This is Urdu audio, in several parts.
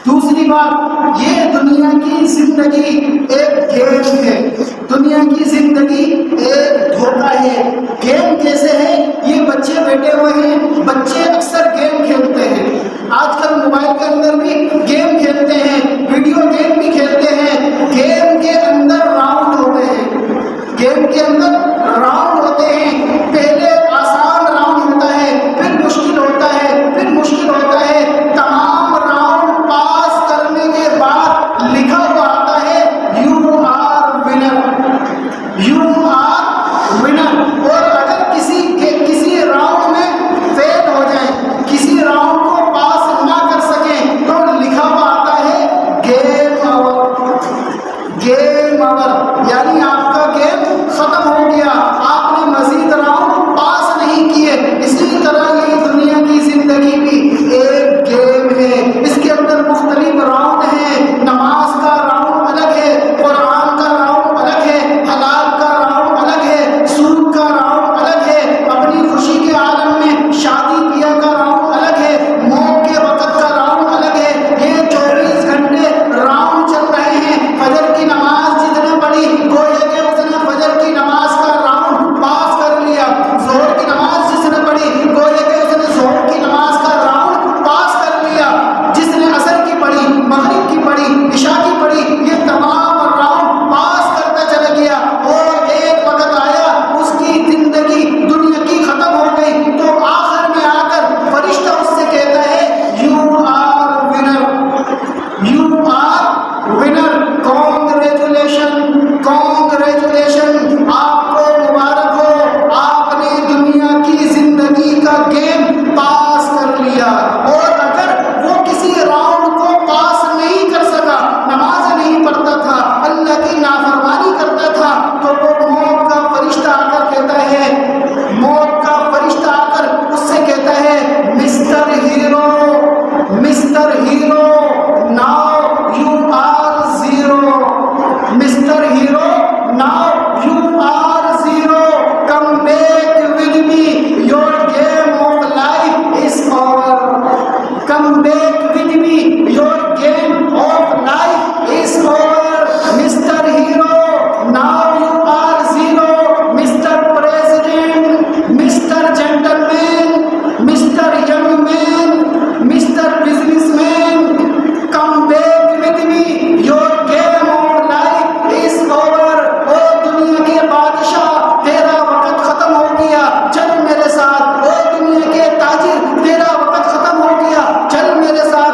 دوسری بات، یہ دنیا کی زندگی ایک گیم ہے، دنیا کی زندگی ایک دھوکہ ہے۔ گیم کیسے ہے؟ یہ بچے بیٹھے ہوئے ہیں، بچے اکثر گیم کھیلتے ہیں، آج کل موبائل کے اندر بھی گیم کھیلتے ہیں، ویڈیو گیم بھی کھیلتے ہیں۔ گیم کے اندر راؤنڈ ہوتے ہیں، گیم کے اندر راؤنڈ ہوتے ہیں، پہلے آسان راؤنڈ ہوتا ہے، پھر مشکل ہوتا ہے، پھر مشکل ہوتا ہے، تمام راؤنڈ پاس کرنے کے بعد لکھا ہوا آتا ہے you are winner, you are winner. اور اگر کسی راؤنڈ میں فیل ہو جائیں، کسی راؤنڈ کو پاس نہ کر سکیں، تو لکھا ہوا آتا ہے گیم اوور، گیم اوور، یعنی آپ کا گیم ختم ہو گیا، آپ نے مزید راؤنڈ پاس نہیں کیے۔ اسی طرح یہ دنیا کی زندگی بھی ایک گیم ہے، اس کے اندر مختلف راؤنڈ ہیں۔ نماز کا راؤنڈ الگ ہے، قرآن کا راؤنڈ الگ ہے، حلال کا راؤنڈ الگ ہے، سود کا راؤنڈ الگ ہے، اپنی خوشی کے عالم میں شادی بیاہ کا راؤنڈ الگ ہے، موت کے وقت کا راؤنڈ الگ ہے۔ یہ 24 گھنٹے راؤنڈ چل رہے ہیں۔ فجر کی نماز جس نے پڑھی، گویا کہ اس نے فجر کی نماز کا راؤنڈ پاس کر لیا۔ ظہر کی نماز جس نے پڑھی، گویا کہ اس نے ظہر کی نماز کا راؤنڈ پاس کر لیا۔ جس نے عصر کی پڑھی، مغرب کی پڑھی، عشاء کی پڑھی، یہ تمام راؤنڈ پاس کرتا چلا گیا، اور ایک وقت آیا اس کی زندگی دنیا کی ختم ہو گئی، تو آخر میں آ کر فرشتہ اس سے کہتا ہے you are winner, you are winner, congratulation, congratulation, آپ کو مبارک ہو، آپ نے دنیا کی زندگی کا گیم پاس کر لیا۔ اور اگر وہ کسی راؤنڈ کو پاس نہیں کر سکا، نماز نہیں پڑھتا تھا، اللہ کی نافرمانی کرتا تھا، تو وہ موت کا فرشتہ آ کر کہتا ہے، موت کا فرشتہ آ کر اس سے کہتا ہے mister hero, mister hero, now you are zero, mister hero, now you are zero, come back with me, your game of life is over, come back with me, your game of life is over, mister hero, now you are zero, mister president, mister gentleman, mister young man, mister businessman, come back with me, your game of life is over. او دنیا کے بادشاہ، تیرا وقت ختم ہو گیا، چل میرے ساتھ۔ او دنیا کے تاجر، تیرا وقت ختم ہو گیا، چل میرے ساتھ۔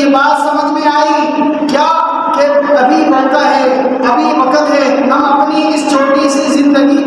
یہ بات سمجھ میں آئی کیا کہ ابھی موقع ہے، ابھی وقت ہے، ہم اپنی اس چھوٹی سی زندگی